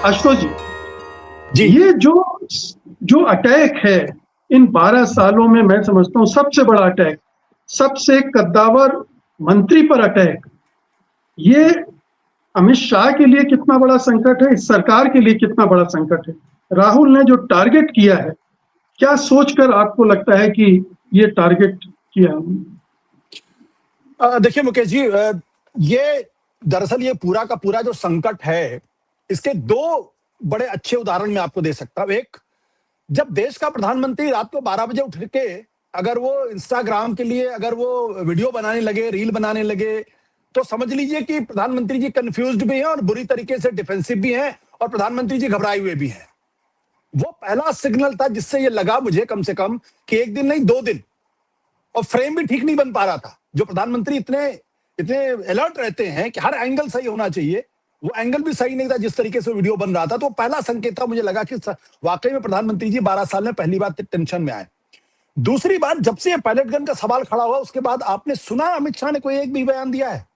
आशुतोष जी, जी ये जो अटैक है इन 12 सालों में, मैं समझता हूँ सबसे बड़ा अटैक, सबसे कद्दावर मंत्री पर अटैक, ये अमित शाह के लिए कितना बड़ा संकट है, इस सरकार के लिए कितना बड़ा संकट है। राहुल ने जो टारगेट किया है, क्या सोचकर आपको लगता है कि ये टारगेट किया? देखिए मुकेश जी, ये दरअसल ये पूरा का पूरा जो संकट है, इसके दो बड़े अच्छे उदाहरण मैं आपको दे सकता हूं। एक, जब देश का प्रधानमंत्री रात को 12 बजे उठ के अगर वो इंस्टाग्राम के लिए अगर वो वीडियो बनाने लगे, रील बनाने लगे, तो समझ लीजिए कि प्रधानमंत्री जी कंफ्यूज्ड भी हैं और बुरी तरीके से डिफेंसिव भी हैं और प्रधानमंत्री जी घबराए हुए भी हैं। वो पहला सिग्नल था जिससे ये लगा मुझे कम से कम कि एक दिन नहीं 2 दिन, और फ्रेम भी ठीक नहीं बन पा रहा था। जो प्रधानमंत्री इतने इतने अलर्ट रहते हैं कि हर एंगल सही होना चाहिए, वो एंगल भी सही नहीं था जिस तरीके से वीडियो बन रहा था। तो पहला संकेत था, मुझे लगा कि वाकई में प्रधानमंत्री जी 12 साल में पहली बार टेंशन में आए। दूसरी बात, जब से ये पायलट गन का सवाल खड़ा हुआ उसके बाद आपने सुना अमित शाह ने कोई एक भी बयान दिया है?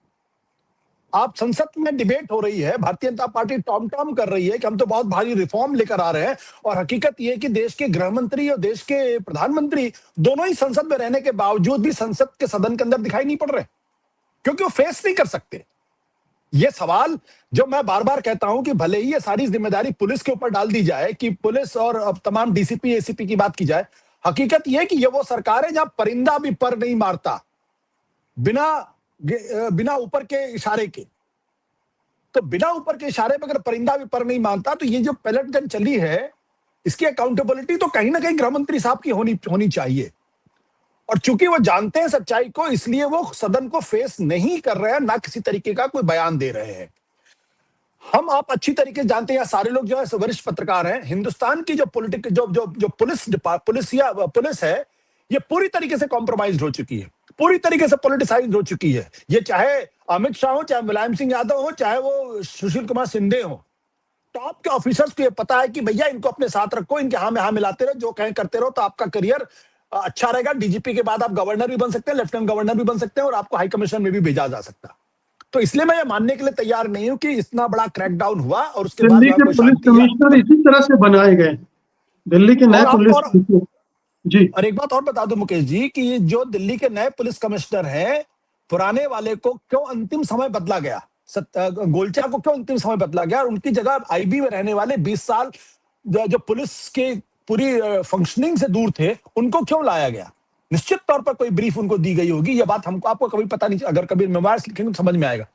आप संसद में डिबेट हो रही है, Bharatiya Janata party Tom Tom कर रही है कि हम तो बहुत भारी रिफॉर्म लेकर आ रहे हैं, और हकीकत यह है कि देश के गृह मंत्री और देश के प्रधानमंत्री दोनों ही संसद में रहने के बावजूद भी संसद के सदन के अंदर दिखाई नहीं पड़ रहे, क्योंकि वो फेस नहीं कर सकते। ये सवाल जो मैं बार बार कहता हूं कि भले ही ये सारी जिम्मेदारी पुलिस के ऊपर डाल दी जाए, कि पुलिस और अब तमाम डीसीपी एसीपी की बात की जाए, हकीकत यह है कि ये वो सरकार है जहां परिंदा भी पर नहीं मारता बिना ऊपर के इशारे के। तो बिना ऊपर के इशारे पर अगर परिंदा भी पर नहीं मानता, तो ये जो पैलेट गन चली है, इसकी अकाउंटेबिलिटी तो कहीं ना कहीं गृह मंत्री साहब की होनी चाहिए। और चूंकि वो जानते हैं सच्चाई को, इसलिए वो सदन को फेस नहीं कर रहे हैं, ना किसी तरीके का कोई बयान दे रहे हैं। हम आप अच्छी तरीके से जानते हैं, सारे लोग जो है वरिष्ठ पत्रकार हैं, हिंदुस्तान की जो पॉलिटिक जो पुलिस है, ये पूरी तरीके से कॉम्प्रोमाइज हो चुकी है, पूरी तरीके से पॉलिटिसाइज हो चुकी है। ये चाहे अमित शाह हो, चाहे मुलायम सिंह यादव हो, चाहे वो सुशील कुमार शिंदे हो, टॉप के ऑफिसर्स को ये पता है कि भैया इनको अपने साथ रखो, इनके हाँ में हाँ मिलाते रहो, जो कहें करते रहो, तो आपका करियर अच्छा रहेगा। डीजीपी के बाद आप गवर्नर भी बन सकते हैं, लेफ्टिनेंट गवर्नर भी बन सकते हैं, और आपको हाई कमीशन में भी भेजा जा सकता। तो इसलिए मैं ये मानने के लिए तैयार नहीं हूं कि इतना बड़ा क्रैकडाउन हुआ और उसके बाद दिल्ली के पुलिस कमिश्नर इसी तरह से बनाए गए, दिल्ली के नए पुलिस। जी, और एक बात और बता दो मुकेश जी, कि जो दिल्ली के नए पुलिस कमिश्नर हैं, पुराने वाले को क्यों अंतिम समय बदला गया, गोलचा को क्यों अंतिम समय बदला गया, और उनकी जगह आईबी में रहने वाले 20 साल जो पुलिस के पूरी फंक्शनिंग से दूर थे, उनको क्यों लाया गया? निश्चित तौर पर कोई ब्रीफ उनको दी गई होगी, यह बात हमको आपको कभी पता नहीं, अगर कभी मेमोइर्स लिखेंगे तो समझ में आएगा।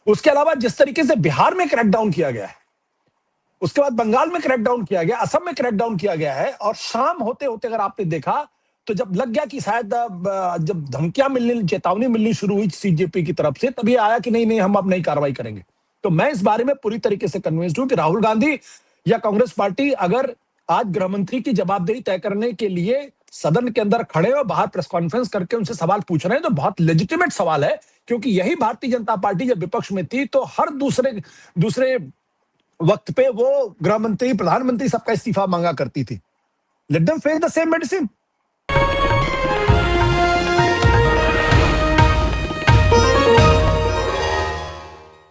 उसके अलावा जिस तरीके से बिहार में क्रैकडाउन किया गया है, उसके बाद बंगाल में क्रैकडाउन किया गया, असम में क्रैकडाउन किया गया है, और शाम होते होते अगर आपने देखा तो जब लग गया कि शायद जब धमकियां मिलने, चेतावनी मिलनी शुरू हुई सीजेपी की तरफ से, तभी आया कि नहीं हम अब नई कार्रवाई करेंगे। तो मैं इस बारे में पूरी तरीके से कन्विंस्ड हूं कि राहुल गांधी या कांग्रेस पार्टी अगर आज गृहमंत्री की जवाबदेही तय करने के लिए सदन के अंदर खड़े और बाहर प्रेस कॉन्फ्रेंस करके उनसे सवाल पूछ रहे हैं, तो बहुत लेजिटिमेट सवाल है, क्योंकि यही भारतीय जनता पार्टी जब विपक्ष में थी तो हर दूसरे वक्त पे वो गृह मंत्री, प्रधानमंत्री सबका इस्तीफा मांगा करती थी। Let them face the same medicine.